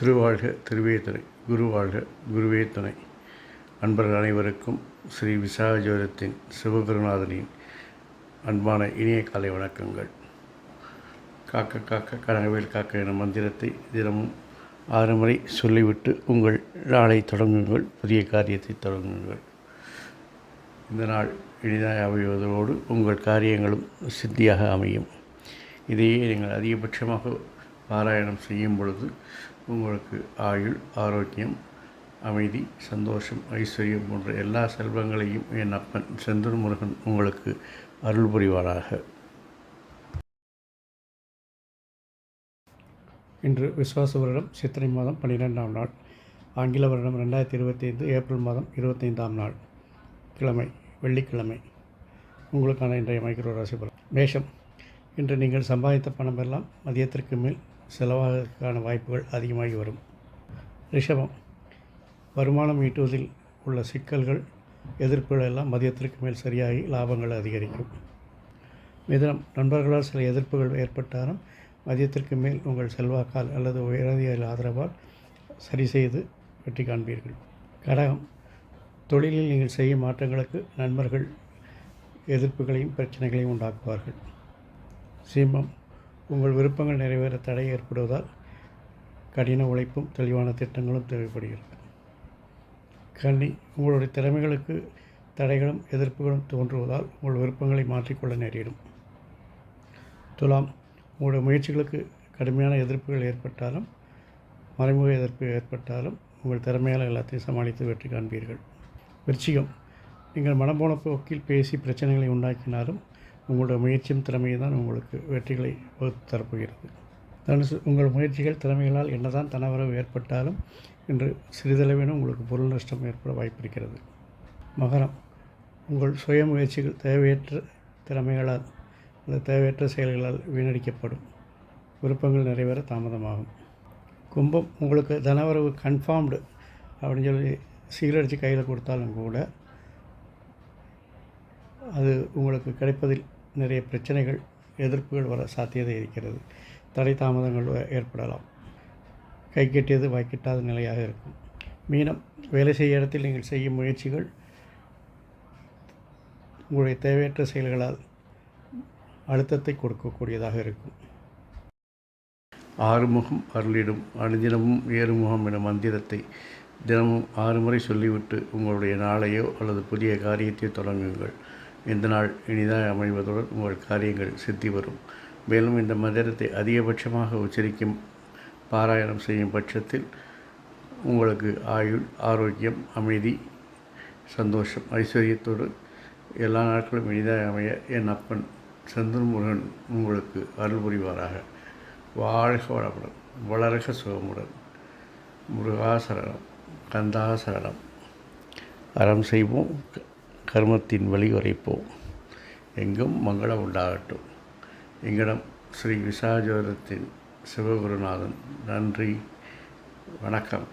திருவாழ்க திருவே துணை, குருவாழ்க குருவே துணை. அன்பர்கள் அனைவருக்கும் ஸ்ரீ விசாகஜோதத்தின் சிவகுருநாதனின் அன்பான இனிய காலை வணக்கங்கள். காக்க காக்க கனகவேல் காக்க என மந்திரத்தை தினமும் 6 முறை சொல்லிவிட்டு உங்கள் நாளை தொடங்குங்கள், புதிய காரியத்தை தொடங்குங்கள். இந்த நாள் இனிதாக அமைவதோடு உங்கள் காரியங்களும் சித்தியாக அமையும். இதையே நீங்கள் அதிகபட்சமாக பாராயணம் செய்யும் பொழுது உங்களுக்கு ஆயுள், ஆரோக்கியம், அமைதி, சந்தோஷம், ஐஸ்வர்யம் போன்ற எல்லா செல்வங்களையும் என் அப்பன் செந்தூர் முருகன் உங்களுக்கு அருள் புரிவாராக. இன்று விஸ்வாச வருடம் சித்திரை மாதம் 12ஆம் நாள், ஆங்கில வருடம் 2025 ஏப்ரல் மாதம் 25ஆம் நாள், கிழமை வெள்ளிக்கிழமை. உங்களுக்கான இன்றைய மைக்ரோ ராசி பலன். மேஷம். இன்று நீங்கள் சம்பாதித்த பணம் எல்லாம் மதியத்திற்கு மேல் செலவாவதற்கான வாய்ப்புகள் அதிகமாகி வரும். ரிஷபம். வருமானம் ஈட்டுவதில் உள்ள சிக்கல்கள், எதிர்ப்புகள் எல்லாம் மதியத்திற்கு மேல் சரியாகி லாபங்கள் அதிகரிக்கும். மிதுனம். நண்பர்களால் சில எதிர்ப்புகள் ஏற்பட்டாலும் மதியத்திற்கு மேல் உங்கள் செல்வாக்கால் அல்லது உயரதிகாரிகள் ஆதரவால் சரி செய்து வெற்றி காண்பீர்கள். கடகம். தொழிலில் நீங்கள் செய்யும் மாற்றங்களுக்கு நண்பர்கள் எதிர்ப்புகளையும் பிரச்சனைகளையும் உண்டாக்குவார்கள். சிம்மம். உங்கள் விருப்பங்கள் நிறைவேற தடை ஏற்படுவதால் கடின உழைப்பும் தெளிவான திட்டங்களும் தேவைப்படுகிறது. கன்னி. உங்களுடைய திறமைகளுக்கு தடைகளும் எதிர்ப்புகளும் தோன்றுவதால் உங்கள் விருப்பங்களை மாற்றிக்கொள்ள நேரிடும். துலாம். உங்களுடைய முயற்சிகளுக்கு கடுமையான எதிர்ப்புகள் ஏற்பட்டாலும் மறைமுக எதிர்ப்பு ஏற்பட்டாலும் உங்கள் திறமையால் எல்லாத்தையும் சமாளித்து வெற்றி காண்பீர்கள். விருச்சிகம். நீங்கள் மனம் போன போக்கில் பேசி பிரச்சனைகளை உண்டாக்கினாலும் உங்களுடைய முயற்சியும் திறமையும் தான் உங்களுக்கு வெற்றிகளை வகுத்து தரப்போகிறது. தனுசு. உங்கள் முயற்சிகள் திறமைகளால் என்னதான் தனவரவு ஏற்பட்டாலும் இன்று சிறிதளவேனும் உங்களுக்கு பொருள் நஷ்டம் ஏற்பட வாய்ப்பிருக்கிறது. மகரம். உங்கள் சுய முயற்சிகள் தேவையற்ற திறமைகளால் அல்லது தேவையற்ற செயல்களால் வீணடிக்கப்படும். விருப்பங்கள் நிறைவேற தாமதமாகும். கும்பம். உங்களுக்கு தனவரவு கன்ஃபார்ம்டு அப்படின்னு சொல்லி சீலடித்து கையில் கொடுத்தாலும் கூட அது உங்களுக்கு கிடைப்பதில் நிறைய பிரச்சனைகள், எதிர்ப்புகள் வர சாத்தியதை இருக்கிறது. தடை தாமதங்கள் ஏற்படலாம். கை கட்டியது வாய்க்கிட்டாத நிலையாக இருக்கும். மீனம். வேலை செய்ய இடத்தில் நீங்கள் செய்யும் முயற்சிகள் உங்களுடைய தேவையற்ற செயல்களால் அழுத்தத்தை கொடுக்கக்கூடியதாக இருக்கும். ஆறுமுகம் அருளிடும் அனுதினமும் ஏறுமுகம் என மந்திரத்தை தினமும் 6 முறை சொல்லிவிட்டு உங்களுடைய நாளையோ அல்லது புதிய காரியத்தை தொடங்குங்கள். இந்த நாள் இனிதாக அமைவதுடன் உங்கள் காரியங்கள் சித்தி வரும். மேலும் இந்த மந்திரத்தை அதிகபட்சமாக உச்சரிக்கும் பாராயணம் செய்யும் பட்சத்தில் உங்களுக்கு ஆயுள், ஆரோக்கியம், அமைதி, சந்தோஷம், ஐஸ்வர்யத்தோடு எல்லா நாட்களும் இனிதாக அமைய என் அப்பன் செந்தூர் முருகன் உங்களுக்கு அருள் புரிவாராக. வாழ்க வளமுடன், வளரக சுகமுடன். முருகாசரணம், கந்தாசரணம். அறம் செய்வோம், கர்மத்தின் வழி உரைப்போம். எங்கும் மங்களம் உண்டாகட்டும். எங்களிடம் ஸ்ரீ விசாகஜோதத்தின் சிவகுருநாதன். நன்றி, வணக்கம்.